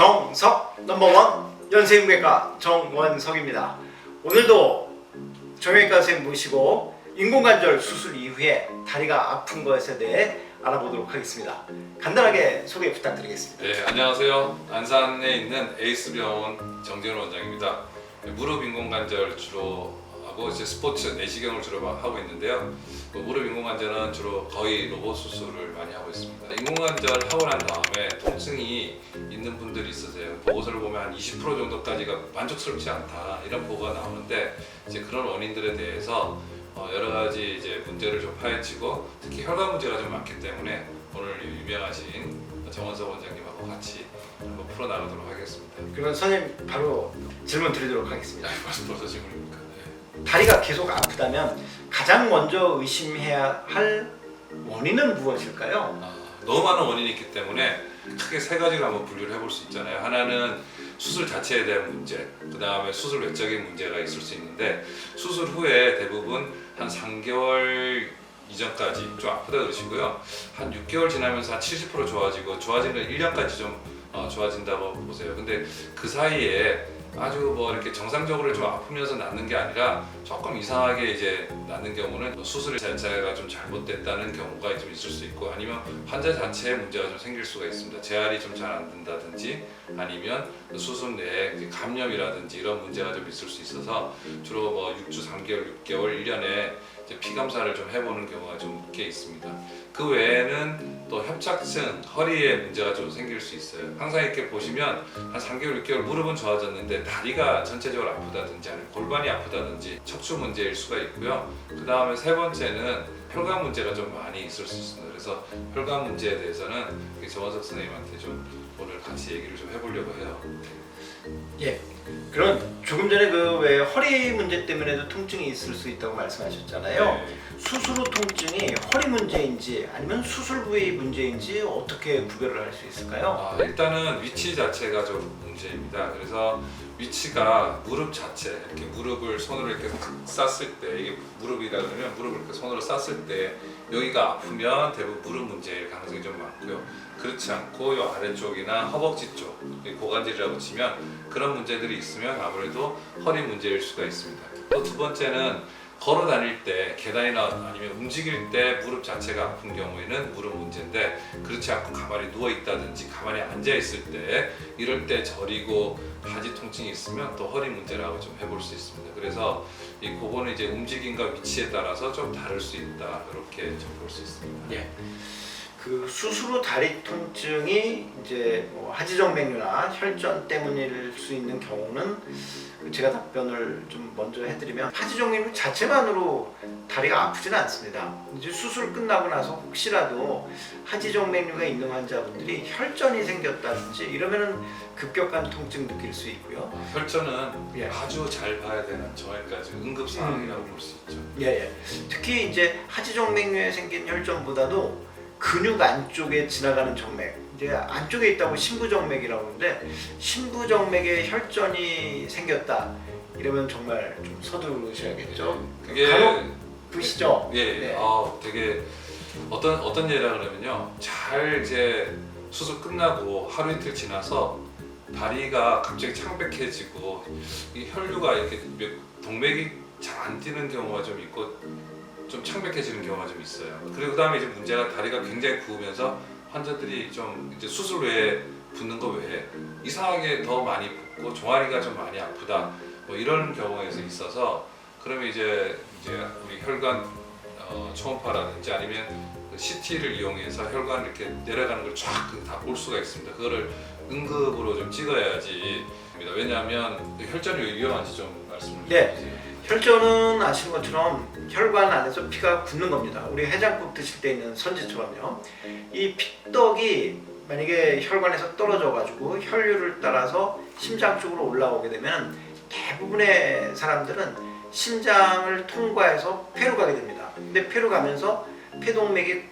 정석 넘버원 연세인외과 정원석입니다. 오늘도 정형외과 선생님 모시고 인공관절 수술 이후에 다리가 아픈 것에 대해 알아보도록 하겠습니다. 간단하게 소개 부탁드리겠습니다. 네, 안녕하세요. 안산에 있는 에이스병원 정재훈 원장입니다. 무릎 인공관절 주로 하고 이제 스포츠 내시경을 주로 하고 있는데요. 무릎 인공관절은 주로 거의 로봇 수술을 많이 하고 있습니다. 인공관절 하고 난 다음에 통증이 있는 분들이 있으세요. 보고서를 보면 한 20% 정도까지가 만족스럽지 않다 이런 보고가 나오는데 이제 그런 원인들에 대해서 여러 가지 이제 문제를 좀 파헤치고 특히 혈관 문제가 좀 많기 때문에 오늘 유명하신 정원석 원장님하고 같이 한번 풀어나가도록 하겠습니다. 그러면 선생님 바로 질문 드리도록 하겠습니다. 벌써 질문입니까? 네. 다리가 계속 아프다면 가장 먼저 의심해야 할 원인은 무엇일까요? 너무 많은 원인이 있기 때문에 크게 세 가지로 한번 분류를 해볼 수 있잖아요. 하나는 수술 자체에 대한 문제, 그 다음에 수술 외적인 문제가 있을 수 있는데 수술 후에 대부분 한 3개월 이전까지 좀 아프다 그러시고요. 한 6개월 지나면서 한 70% 좋아지고 좋아지는 1년까지 좀 좋아진다고 보세요. 근데 그 사이에 아주 뭐 이렇게 정상적으로 좀 아프면서 낫는 게 아니라 조금 이상하게 이제 낫는 경우는 수술 자체가 좀 잘못됐다는 경우가 좀 있을 수 있고 아니면 환자 자체에 문제가 좀 생길 수가 있습니다. 재활이 좀 잘 안 된다든지 아니면 수술 내에 감염이라든지 이런 문제가 좀 있을 수 있어서 주로 뭐 6주, 3개월, 6개월, 1년에 이제 피 검사를 좀 해보는 경우가 좀 꽤 있습니다. 그 외에는 또 협착증, 허리에 문제가 좀 생길 수 있어요. 항상 이렇게 보시면 한 3개월, 6개월 무릎은 좋아졌는데 다리가 전체적으로 아프다든지 아니면 골반이 아프다든지 척추 문제일 수가 있고요. 그 다음에 세 번째는 혈관 문제가 좀 많이 있을 수 있습니다. 그래서 혈관 문제에 대해서는 정원석 선생님한테 좀 오늘 같이 얘기를 좀 해보려고 해요. 예. 그럼 조금 전에 그 왜 허리 문제 때문에도 통증이 있을 수 있다고 말씀하셨잖아요. 네. 수술 후 통증이 허리 문제인지 아니면 수술 부위 문제인지 어떻게 구별을 할 수 있을까요? 일단은 위치 자체가 좀 문제입니다. 그래서 위치가 무릎 자체, 이렇게 무릎을 손으로 이렇게 쌌을 때 이게 무릎이라 그러면 무릎을 이렇게 손으로 쌌을 때 여기가 아프면 대부분 무릎 문제일 가능성이 좀 많고요. 그렇지 않고 이 아래쪽이나 허벅지 쪽, 고관절이라고 치면 그런 문제들이 있으면 아무래도 허리 문제일 수가 있습니다. 또 두 번째는 걸어 다닐 때 계단이나 아니면 움직일 때 무릎 자체가 아픈 경우에는 무릎 문제인데 그렇지 않고 가만히 누워 있다든지 가만히 앉아 있을 때 이럴 때 저리고 바지 통증이 있으면 또 허리 문제라고 좀 해볼 수 있습니다. 그래서 그거는 이제 움직임과 위치에 따라서 좀 다를 수 있다 이렇게 좀 볼 수 있습니다. 예. 그 수술 후 다리 통증이 이제 뭐 하지정맥류나 혈전 때문일 수 있는 경우는 제가 답변을 좀 먼저 해드리면 하지정맥류 자체만으로 다리가 아프지는 않습니다. 이제 수술 끝나고 나서 혹시라도 하지정맥류가 있는 환자분들이 혈전이 생겼다든지 이러면은 급격한 통증 느낄 수 있고요. 혈전은 예. 아주 잘 봐야 되는 정말까지 응급 상황이라고 볼 수 있죠. 예. 특히 이제 하지정맥류에 생긴 혈전보다도 근육 안쪽에 지나가는 정맥, 이제 안쪽에 있다고 신부정맥이라고 하는데 신부정맥에 혈전이 생겼다 이러면 정말 좀 서두르셔야겠죠. 그게 보시죠. 예, 네. 되게 어떤 예라 그러면요, 잘 이제 수술 끝나고 하루 이틀 지나서 다리가 갑자기 창백해지고 이 혈류가 이렇게 동맥이 잘 안 뛰는 경우가 좀 있고 좀 창백해지는 경우가 좀 있어요. 그리고 그다음에 이제 문제가 다리가 굉장히 부으면서 환자들이 좀 이제 수술 외에 붓는 거 외에 이상하게 더 많이 붓고 종아리가 좀 많이 아프다 뭐 이런 경우에서 있어서 그러면 이제 우리 혈관 초음파라든지 아니면 CT를 이용해서 혈관 이렇게 내려가는 걸 쫙 다 볼 수가 있습니다. 그거를 응급으로 좀 찍어야지. 왜냐하면 혈전이 위험한지 좀 말씀을 네. 혈전은 아시는 것처럼 혈관 안에서 피가 굳는 겁니다. 우리 해장국 드실 때 있는 선지처럼요. 이 피떡이 만약에 혈관에서 떨어져 가지고 혈류를 따라서 심장 쪽으로 올라오게 되면 대부분의 사람들은 심장을 통과해서 폐로 가게 됩니다. 근데 폐로 가면서 폐동맥이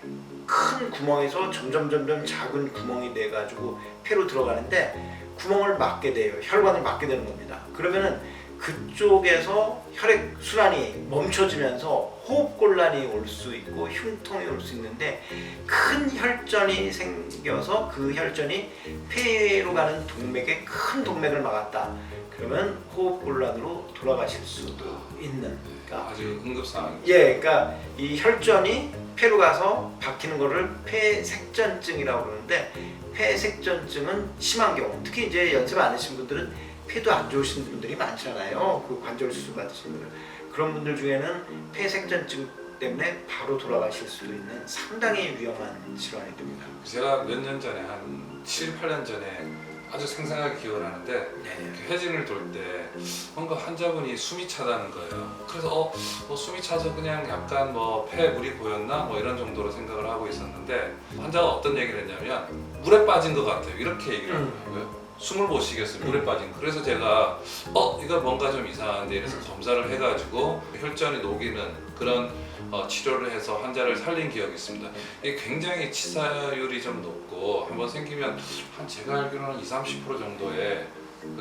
큰 구멍에서 점점 작은 구멍이 돼 가지고 폐로 들어가는데 구멍을 막게 돼요. 혈관을 막게 되는 겁니다. 그러면은 그쪽에서 혈액 순환이 멈춰지면서 호흡곤란이 올 수 있고 흉통이 올 수 있는데 큰 혈전이 생겨서 그 혈전이 폐로 가는 동맥에 큰 동맥을 막았다. 그러면 호흡곤란으로 돌아가실 수도 있는. 그러니까 아주 응급 상황이죠. 예, 그러니까 이 혈전이 폐로 가서 박히는 거를 폐색전증이라고 그러는데 폐색전증은 심한 경우, 특히 이제 연세 많으신 분들은 폐도 안 좋으신 분들이 많잖아요. 그 관절 수술 받으신 분들. 그런 분들 중에는 폐색전증 때문에 바로 돌아가실 수도 있는 상당히 위험한 질환이 됩니다. 제가 몇 년 전에 한 7, 8년 전에 아주 생생하게 기억을 하는데 네. 회진을 돌 때 뭔가 환자분이 숨이 차다는 거예요. 그래서 숨이 차서 그냥 약간 뭐 폐에 물이 고였나 뭐 이런 정도로 생각을 하고 있었는데 환자가 어떤 얘기를 했냐면 물에 빠진 것 같아요. 이렇게 얘기를 하더라고요. 숨을 못 쉬겠어요. 물에 빠진 거. 그래서 제가 이거 뭔가 좀 이상한데 이래서 검사를 해가지고 혈전이 녹이는 그런 치료를 해서 환자를 살린 기억이 있습니다. 이게 굉장히 치사율이 좀 높고 한번 생기면 한 제가 알기로는 20-30% 정도의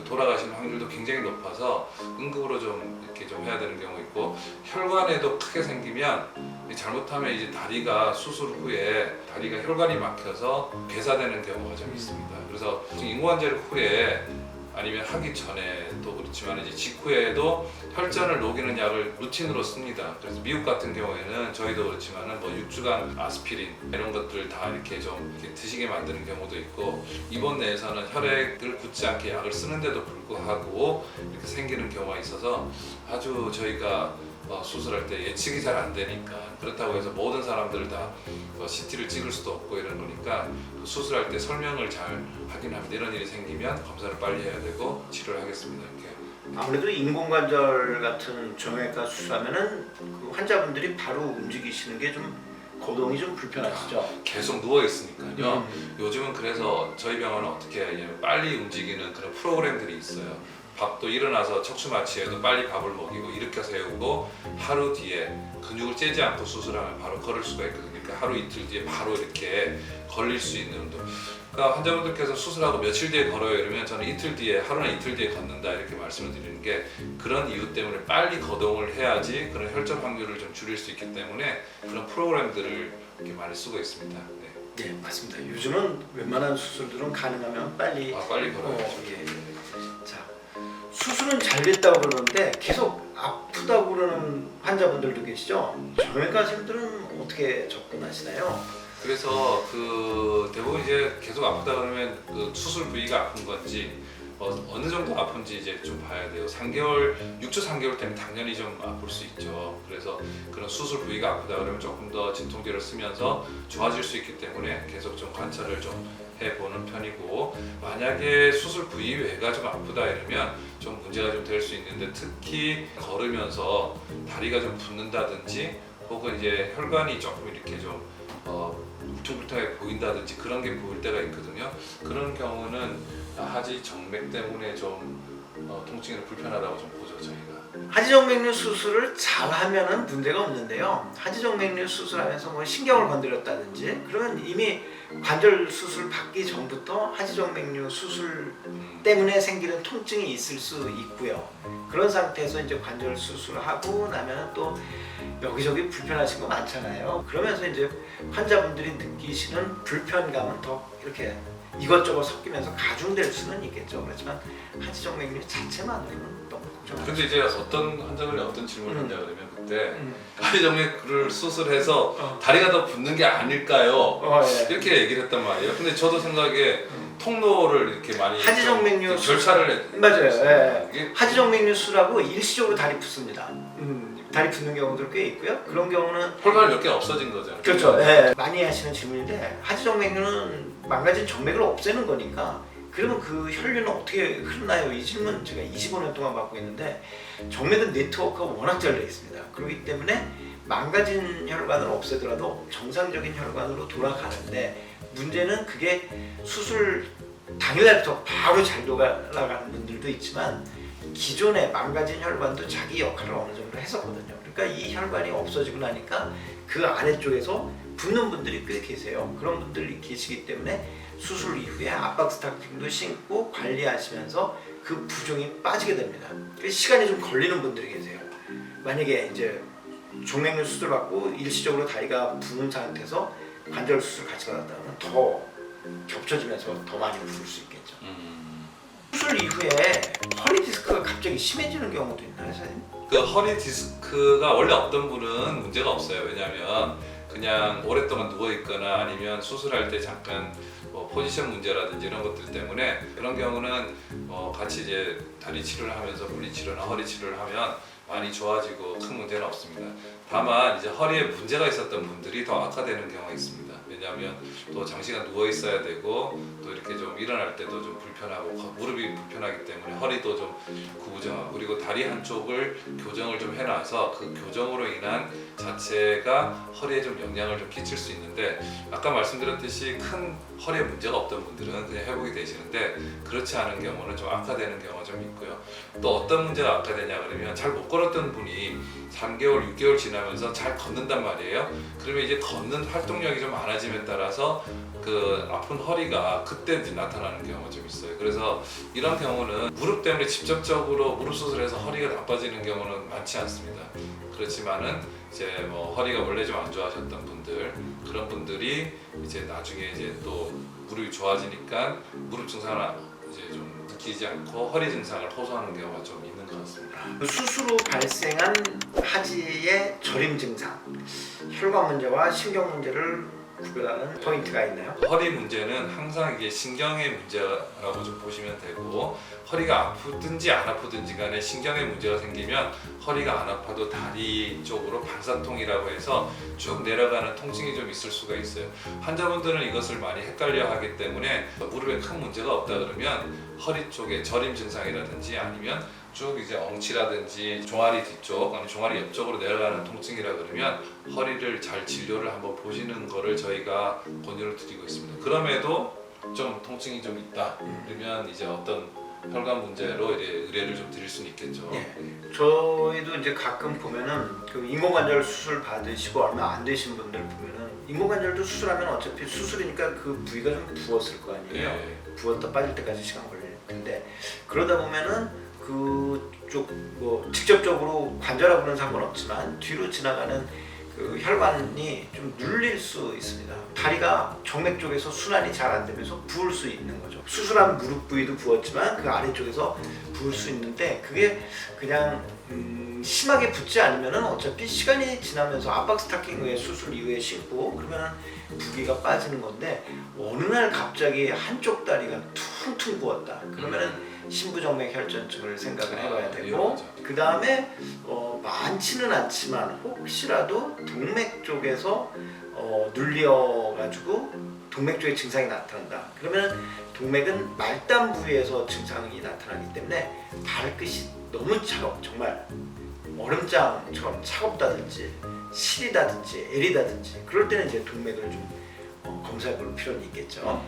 돌아가시는 확률도 굉장히 높아서 응급으로 좀 이렇게 좀 해야 되는 경우 있고 혈관에도 크게 생기면 잘못하면 이제 다리가 수술 후에 다리가 혈관이 막혀서 괴사되는 경우가 좀 있습니다. 그래서 인공관절 후에 아니면 하기 전에도 그렇지만 이제 직후에도 혈전을 녹이는 약을 루틴으로 씁니다. 그래서 미국 같은 경우에는 저희도 그렇지만은 뭐 6주간 아스피린 이런 것들 다 이렇게 좀 이렇게 드시게 만드는 경우도 있고 입원 내에서는 혈액을 굳지 않게 약을 쓰는데도 불구하고 이렇게 생기는 경우가 있어서 아주 저희가 수술할 때 예측이 잘 안 되니까 그렇다고 해서 모든 사람들을 다 CT를 찍을 수도 없고 이런 거니까 수술할 때 설명을 잘 하긴 합니다. 이런 일이 생기면 검사를 빨리 해야 되고 치료를 하겠습니다. 이렇게. 아무래도 인공관절 같은 정형외과 수술하면은 그 환자분들이 바로 움직이시는 게 좀 거동이 좀 불편하시죠. 계속 누워 있으니까요. 요즘은 그래서 저희 병원은 어떻게 하냐면 빨리 움직이는 그런 프로그램들이 있어요. 밥도 일어나서 척추 마취해도 빨리 밥을 먹이고 일으켜 세우고 하루 뒤에 근육을 째지 않고 수술하면 바로 걸을 수가 있거든요. 그러니까 하루 이틀 뒤에 바로 이렇게 걸릴 수 있는 운동. 그러니까 환자분들께서 수술하고 며칠 뒤에 걸어요 이러면 저는 이틀 뒤에 하루나 이틀 뒤에 걷는다 이렇게 말씀을 드리는 게 그런 이유 때문에 빨리 거동을 해야지 그런 혈전 확률을 좀 줄일 수 있기 때문에 그런 프로그램들을 이렇게 많이 쓰고 있습니다. 네. 네, 맞습니다. 요즘은 웬만한 수술들은 가능하면 빨리 빨리 걸어요. 예. 자, 수술은 잘 됐다고 그러는데 계속 아프다고 그러는 환자분들도 계시죠? 정형외과 선생님들은 어떻게 접근하시나요? 그래서 그 대부분 이제 계속 아프다 그러면 그 수술 부위가 아픈 건지 어느 정도 아픈지 이제 좀 봐야 돼요. 6주 3개월 때는 당연히 좀 아플 수 있죠. 그래서 그런 수술 부위가 아프다 그러면 조금 더 진통제를 쓰면서 좋아질 수 있기 때문에 계속 좀 관찰을 좀 해보는 편이고 만약에 수술 부위 외가 좀 아프다 이러면 좀 문제가 좀 될 수 있는데 특히 걸으면서 다리가 좀 붓는다든지 혹은 이제 혈관이 조금 이렇게 좀 울퉁불퉁하게 보인다든지 그런 게 보일 때가 있거든요. 그런 경우는 하지 정맥 때문에 좀 통증이 불편하다고 좀 보죠 저희가. 하지정맥류 수술을 잘하면은 문제가 없는데요. 하지정맥류 수술하면서 뭐 신경을 건드렸다든지 그러면 이미 관절 수술 받기 전부터 하지정맥류 수술 때문에 생기는 통증이 있을 수 있고요. 그런 상태에서 이제 관절 수술하고 나면 또 여기저기 불편하신 거 많잖아요. 그러면서 이제 환자분들이 느끼시는 불편감은 더 이렇게 이것저것 섞이면서 가중될 수는 있겠죠. 그렇지만 하지정맥류 자체만으로는 너무 걱정하지. 근데 이제 어떤 환자분이 어떤 질문을 한다 그러면 그때 하지정맥을 수술해서 다리가 더 붓는 게 아닐까요? 예. 이렇게 얘기를 했단 말이에요. 근데 저도 생각에 통로를 이렇게 많이 하지정맥류 절차를 맞아요. 예. 이게 하지정맥류 수술하고 일시적으로 다리 붓습니다. 다리 붓는 경우도 꽤 있고요. 그런 경우는 혈관이 몇 개 없어진 거잖아요. 그렇죠. 예. 많이 하시는 질문인데 하지정맥류는 망가진 정맥을 없애는 거니까 그러면 그 혈류는 어떻게 흐르나요? 이 질문 제가 25년 동안 받고 있는데 정맥은 네트워크가 워낙 잘 되어 있습니다. 그렇기 때문에 망가진 혈관을 없애더라도 정상적인 혈관으로 돌아가는데 문제는 그게 수술 당일날부터 바로 잘 돌아가는 분들도 있지만 기존에 망가진 혈관도 자기 역할을 어느 정도 했었거든요. 그러니까 이 혈관이 없어지고 나니까 그 아래쪽에서 붓는 분들이 꽤 계세요. 그런 분들이 계시기 때문에 수술 이후에 압박 스타킹도 신고 관리하시면서 그 부종이 빠지게 됩니다. 시간이 좀 걸리는 분들이 계세요. 만약에 이제 종맥류 수술 받고 일시적으로 다리가 부은 상태에서 관절 수술 같이 받았다면 더 겹쳐지면서 더 많이 부을 수 있겠죠. 수술 이후에 허리 디스크가 갑자기 심해지는 경우도 있나요, 선생님? 그 허리 디스크가 원래 없던 분은 문제가 없어요. 왜냐하면 그냥 오랫동안 누워 있거나 아니면 수술할 때 잠깐 뭐 포지션 문제라든지 이런 것들 때문에 그런 경우는 같이 이제 다리 치료를 하면서 물리 치료나 허리 치료를 하면 많이 좋아지고 큰 문제는 없습니다. 다만 이제 허리에 문제가 있었던 분들이 더 악화되는 경우가 있습니다. 왜냐하면 또 장시간 누워 있어야 되고 또 이렇게 좀 일어날 때도 좀 불편하고 무릎이 불편하기 때문에 허리도 좀 구부정하고 그리고 다리 한쪽을 교정을 좀 해놔서 그 교정으로 인한 자체가 허리에 좀 영향을 좀 끼칠 수 있는데 아까 말씀드렸듯이 큰 허리에 문제가 없던 분들은 그냥 회복이 되시는데 그렇지 않은 경우는 좀 악화되는 경우가 좀 있고요. 또 어떤 문제가 악화되냐 그러면 잘 못 걸었던 분이 3개월, 6개월 지나면서 잘 걷는단 말이에요. 그러면 이제 걷는 활동량이 좀 많아짐에 따라서 그 아픈 허리가 그때 나타나는 경우가 좀 있어요. 그래서 이런 경우는 무릎 때문에 직접적으로 무릎 수술해서 허리가 나빠지는 경우는 많지 않습니다. 그렇지만은 이제 뭐 허리가 원래 좀 안 좋아하셨던 분들 그런 분들이 이제 나중에 이제 또 무릎이 좋아지니까 무릎 증상을 이제 좀 느끼지 않고 허리 증상을 호소하는 경우가 좀 있는 것 같습니다. 수술 후 발생한 하지의 저림 증상, 혈관 문제와 신경 문제를 구별하는 포인트가 있나요? 허리 문제는 항상 이게 신경의 문제라고 좀 보시면 되고 허리가 아프든지 안 아프든지 간에 신경의 문제가 생기면 허리가 안 아파도 다리 쪽으로 방사통이라고 해서 쭉 내려가는 통증이 좀 있을 수가 있어요. 환자분들은 이것을 많이 헷갈려 하기 때문에 무릎에 큰 문제가 없다 그러면 허리 쪽에 저림 증상이라든지 아니면 쭉 이제 엉치라든지 종아리 뒤쪽 아니 종아리 옆쪽으로 내려가는 통증이라 그러면 허리를 잘 진료를 한번 보시는 거를 저희가 권유를 드리고 있습니다. 그럼에도 좀 통증이 좀 있다 그러면 이제 어떤 혈관 문제로 이제 의뢰를 좀 드릴 수는 있겠죠. 네. 저희도 이제 가끔 보면은 그 인공관절 수술 받으시고 얼마 안 되신 분들 보면은 인공관절도 수술하면 어차피 수술이니까 그 부위가 좀 부었을 거 아니에요. 네. 부었다 빠질 때까지 시간 걸릴 텐데 그러다 보면은 그쪽 뭐 직접적으로 관절하고는 상관없지만 뒤로 지나가는 그 혈관이 좀 눌릴 수 있습니다. 다리가 정맥 쪽에서 순환이 잘 안 되면서 부을 수 있는 거죠. 수술한 무릎 부위도 부었지만 그 아래쪽에서 부을 수 있는데 그게 그냥 심하게 붓지 않으면은 어차피 시간이 지나면서 압박 스타킹 수술 이후에 신고 그러면은 부기가 빠지는 건데 어느 날 갑자기 한쪽 다리가 퉁퉁 부었다. 그러면은 심부정맥 혈전증을 생각을 해봐야 되고 그 다음에 많지는 않지만 혹시라도 동맥 쪽에서 눌려가지고 동맥 쪽에 증상이 나타난다. 그러면 동맥은 말단 부위에서 증상이 나타나기 때문에 발끝이 너무 정말 얼음장처럼 차갑다든지 시리다든지 애리다든지 그럴 때는 이제 동맥을 좀 검사해 볼 필요는 있겠죠.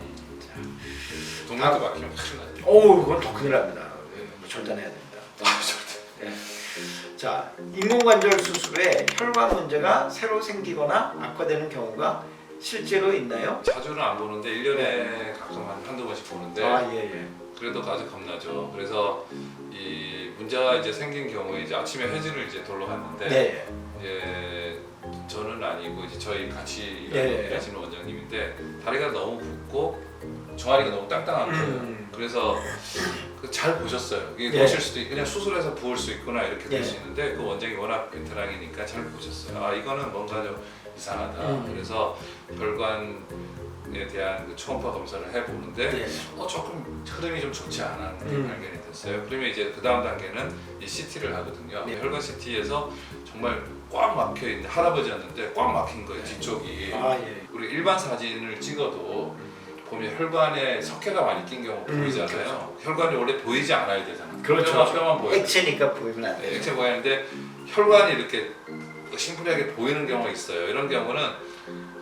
동맥도 막히면 큰일 나죠. 그건 더 큰일 납니다. 절단해야 됩니다. 절대. 네. 자, 인공관절 수술 후에 혈관 문제가 새로 생기거나 악화되는 경우가 실제로 있나요? 자주는 안 보는데 1년에 가끔 한두 번씩 보는데 예. 그래도 아주 겁나죠. 그래서 이 문제가 이제 생긴 경우에 이제 아침에 회진을 이제 돌러 갔는데 네. 이제 저는 아니고 이제 저희 같이 네. 일하시는 원장님인데 다리가 너무 붓고 종아리가 너무 땅땅한 거예요. 그래서 잘 보셨어요. 이게 네. 보실 수도 그냥 수술해서 부을 수 있구나 이렇게 될 네. 수 있는데 그 원장이 워낙 베테랑이니까 잘 보셨어요. 아 이거는 뭔가 좀 이상하다. 그래서 혈관에 대한 그 초음파 검사를 해보는데 네. 조금 흐름이 좀 좋지 않은 게 발견이 됐어요. 그러면 이제 그 다음 단계는 이 CT를 하거든요. 네. 혈관 CT에서 정말 꽉 막혀 있는 할아버지였는데 꽉 막힌 거예요. 뒤쪽이. 예. 우리 일반 사진을 찍어도 보면 혈관에 석회가 많이 낀 경우 보이잖아요. 그렇죠. 혈관이 원래 보이지 않아야 되잖아요. 그렇죠. 뼈만 보여요. 액체니까 보이면 안 돼요. 액체 보이는데 혈관이 이렇게 심플하게 보이는 경우가 있어요. 이런 경우는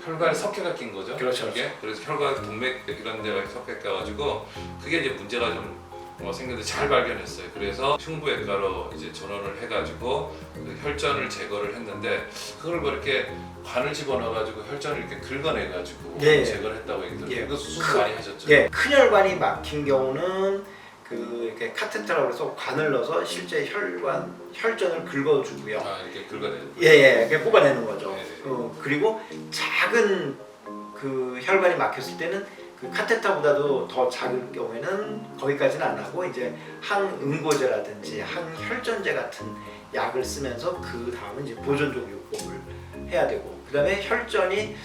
혈관에 석회가 낀 거죠. 그렇죠. 이게 그래서 혈관 동맥 이런 데가 석회 껴가지고 그게 이제 문제가 좀 생겼는데 잘 발견했어요. 그래서 흉부외과로 이제 전원을 해가지고 그 혈전을 제거를 했는데 그걸 뭐 이렇게 관을 집어넣어가지고 혈전을 이렇게 긁어내가지고 예. 제거를 했다고 얘기 들었어요. 예. 그 수술 많이 하셨죠? 예, 큰 혈관이 막힌 경우는 이렇게 카테터라고 해서 관을 넣어서 실제 혈전을 긁어주고요. 아 이렇게 긁어내는. 예예, 이렇게 뽑아내는 거죠. 네. 그리고 작은 그 혈관이 막혔을 때는 그 카테터보다도 더 작을 경우에는 거기까지는 안 하고 이제 항응고제라든지 항혈전제 같은 약을 쓰면서 그 다음은 이제 보존적 요법을 해야 되고, 그다음에 혈전이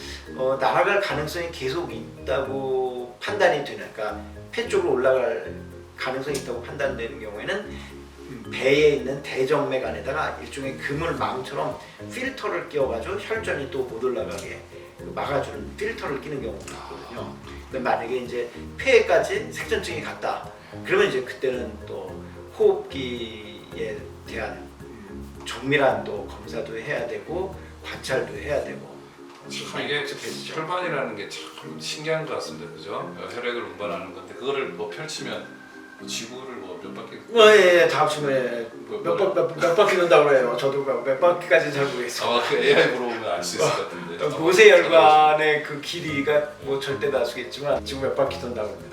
날아갈 가능성이 계속 있다고 판단이 되는, 그러니까 폐 쪽으로 올라갈 가능성이 있다고 판단되는 경우에는 배에 있는 대정맥 안에다가 일종의 그물망처럼 필터를 끼워가지고 혈전이 또 못 올라가게 막아주는 필터를 끼는 경우가 있거든요. 근데 만약에 이제 폐에까지 색전증이 갔다, 그러면 이제 그때는 또 호흡기에 대한 정밀한 또 검사도 해야 되고 관찰도 해야 되고. 참 이게 혈관이라는 게 참 신기한 것 같습니다, 그죠? 혈액을 운반하는 건데 그거를 뭐 펼치면 지구를 뭐 몇 바퀴. 예, 다음 주에 몇 바퀴 돈다고 그래요. 저도 몇 바퀴까지 잘 모르겠어요. 아마 그 AI 물어보면 알 수 있을 것 같은데. 모세혈관의 그 길이가 뭐 절대 다수겠지만 지금 몇 바퀴 돈다고 합니다.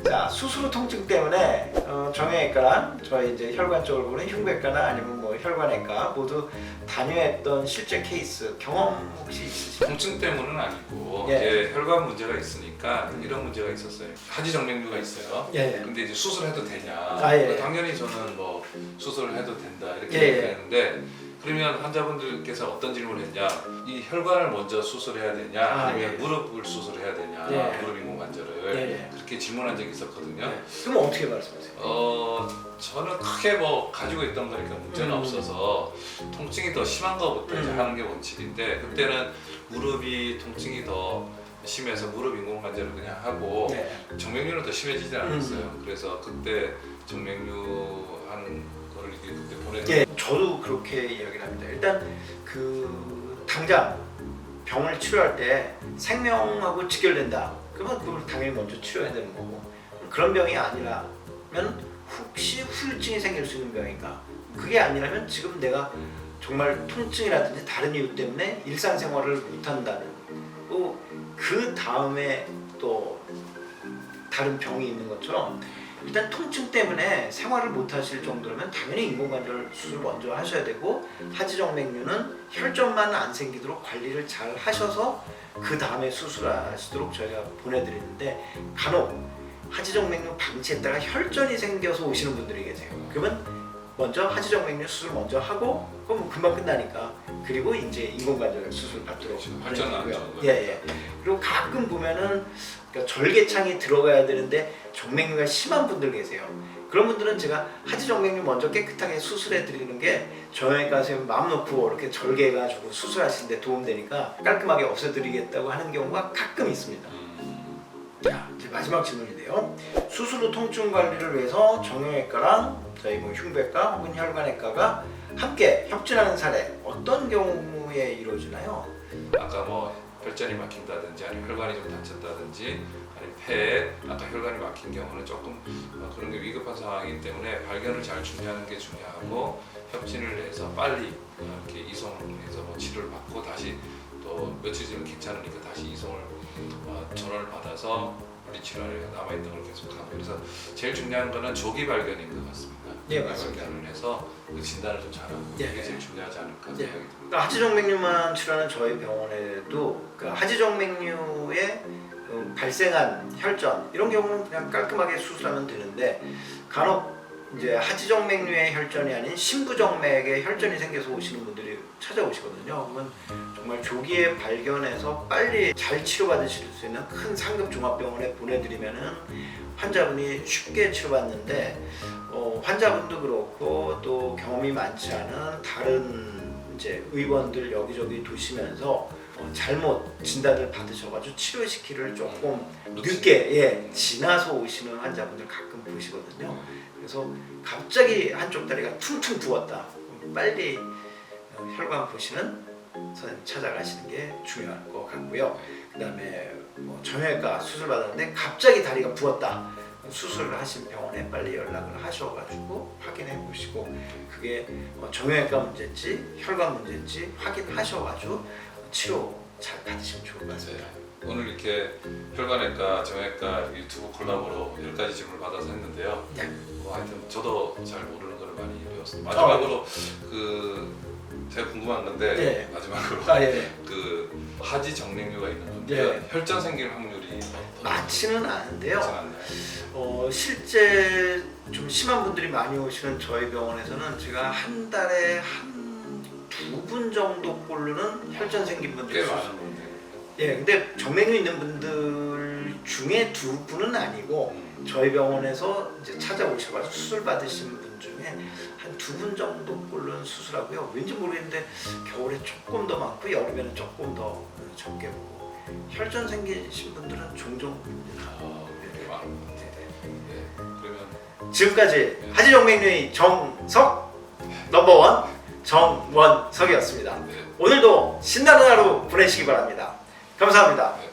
자, 수술 후 통증 때문에 정형외과랑 저희 이제 혈관 쪽을 보는 흉부외과나 아니면 뭐 혈관외과 모두 다녀했던 실제 케이스 경험 혹시 있으신가요? 통증 때문은 아니고 예. 이제 혈관 문제가 있으니까 이런 문제가 있었어요. 하지정맥류가 있어요. 예. 근데 이제 수술해도 되냐? 예. 당연히 저는 뭐 수술을 해도 된다 이렇게 예. 얘기했는데, 그러면 환자분들께서 어떤 질문을 했냐? 이 혈관을 먼저 수술해야 되냐? 아니면 예. 무릎을 수술해야 되냐? 예. 무릎 인공 관절을 예. 그렇게 질문한 적이 있었거든요. 그럼 어떻게 말씀하세요? 저는 크게 뭐 가지고 있던 거니까 문제는 없어서 통증이 더 심한 거부터 이제 하는 게 원칙인데, 그때는 무릎이 통증이 더 심해서 무릎 인공 관절을 그냥 하고 네. 정맥류는 더 심해지지 않았어요. 그래서 그때 정맥류 하는 거를 이제 그때 보내드렸어요. 예, 저도 그렇게 이야기를 합니다. 일단 그 당장 병을 치료할 때 생명하고 직결된다, 그러면 그걸 당연히 먼저 치료해야 되는 거고, 그런 병이 아니라면 혹시 후유증이 생길 수 있는 병인가, 그게 아니라면 지금 내가 정말 통증이라든지 다른 이유 때문에 일상생활을 못한다는, 그 다음에 또 다른 병이 있는 것처럼 일단 통증 때문에 생활을 못 하실 정도라면 당연히 인공관절 수술 먼저 하셔야 되고, 하지정맥류는 혈전만 안 생기도록 관리를 잘 하셔서 그 다음에 수술하시도록 저희가 보내드리는데, 간혹 하지정맥류 방치했다가 혈전이 생겨서 오시는 분들이 계세요. 그러면 먼저 하지정맥류 수술 먼저 하고, 그럼 뭐 금방 끝나니까, 그리고 이제 인공관절 수술 받도록 발전은 안 보내드리고요. 좋은 예. 그리고 가끔 보면은 그러니까 절개창이 들어가야 되는데 정맥류가 심한 분들 계세요. 그런 분들은 제가 하지정맥류 먼저 깨끗하게 수술해 드리는 게 정형외과 선생님 마음 놓고 이렇게 절개해가지고 수술하시는데 도움되니까 깔끔하게 없애드리겠다고 하는 경우가 가끔 있습니다. 자, 이제 마지막 질문인데요. 수술 후 통증 관리를 위해서 정형외과랑 저희 뭐 흉부외과 혹은 혈관외과가 함께 협진하는 사례 어떤 경우에 이루어지나요? 아까 뭐 혈전이 막힌다든지 아니면 혈관이 좀 다쳤다든지 아니면 폐에 아까 혈관이 막힌 경우는 조금 그런 게 위급한 상황이기 때문에 발견을 잘 준비하는 게 중요하고, 협진을 해서 빨리 이렇게 이송해서 뭐 치료를 받고 다시 또 며칠 지나면 괜찮으니까 다시 이송을 전원을 받아서 우리 치료를 남아있던 걸 계속하고, 그래서 제일 중요한 거는 조기 발견인 것 같습니다. 예, 조기 맞습니다. 발견을 해서 그 진단을 좀 잘하고 예. 이게 제일 중요하지 않을까 예. 생각이 듭니다. 그러니까 하지정맥류만 치료하는 저희 병원에도 그 하지정맥류에 발생한 혈전 이런 경우는 그냥 깔끔하게 수술하면 되는데, 간혹 이제 하지정맥류의 혈전이 아닌 심부정맥에 혈전이 생겨서 오시는 분들이 찾아오시거든요. 그러면 정말 조기에 발견해서 빨리 잘 치료받으실 수 있는 큰 상급 종합병원에 보내드리면은 환자분이 쉽게 치료받는데, 환자분도 그렇고 또 경험이 많지 않은 다른 이제 의원들 여기저기 도시면서 잘못 진단을 받으셔가지고 치료시키를 조금 늦게 지나서 오시는 환자분들 가끔 보시거든요. 그래서 갑자기 한쪽 다리가 퉁퉁 부었다, 빨리 혈관 보시는 선생님 찾아가시는 게 중요할 것 같고요. 그 다음에 뭐 정형외과 수술 받았는데 갑자기 다리가 부었다, 수술을 하신 병원에 빨리 연락을 하셔가지고 확인해 보시고, 그게 정형외과 문제인지 혈관 문제인지 확인하셔가지고 치료 잘 받으시면 좋을 것 같습니다. 오늘 이렇게 혈관외과, 정형외과 유튜브 콜라보로 10가지 질문을 받아서 했는데요. 네. 뭐 하여튼 저도 잘 모르는 걸 많이 배웠습니다. 마지막으로 제가 궁금한 건데 네. 마지막으로 예. 하지 정맥류가 있는 분들은 네. 혈전 생길 확률이 많지는 않은데요. 그렇지 않나요? 실제 좀 심한 분들이 많이 오시는 저희 병원에서는 제가 한 달에 한 2분 정도 꼴로는 혈전 생긴 분들이 꽤 있어요. 많은 분들. 예, 근데 정맥류 있는 분들 중에 2분은 아니고 저희 병원에서 이제 찾아오셔가지고 수술 받으신 분 중에 한 2분 정도 꼴로는 수술하고요. 왠지 모르겠는데 겨울에 조금 더 많고 여름에는 조금 더 적게 보고 혈전 생기신 분들은 종종 봅니다. 꽤 많은 분들. 네. 그러면 지금까지 하지정맥류의 정석 넘버원 정원석이었습니다. 네. 오늘도 신나는 하루 보내시기 바랍니다. 감사합니다. 네.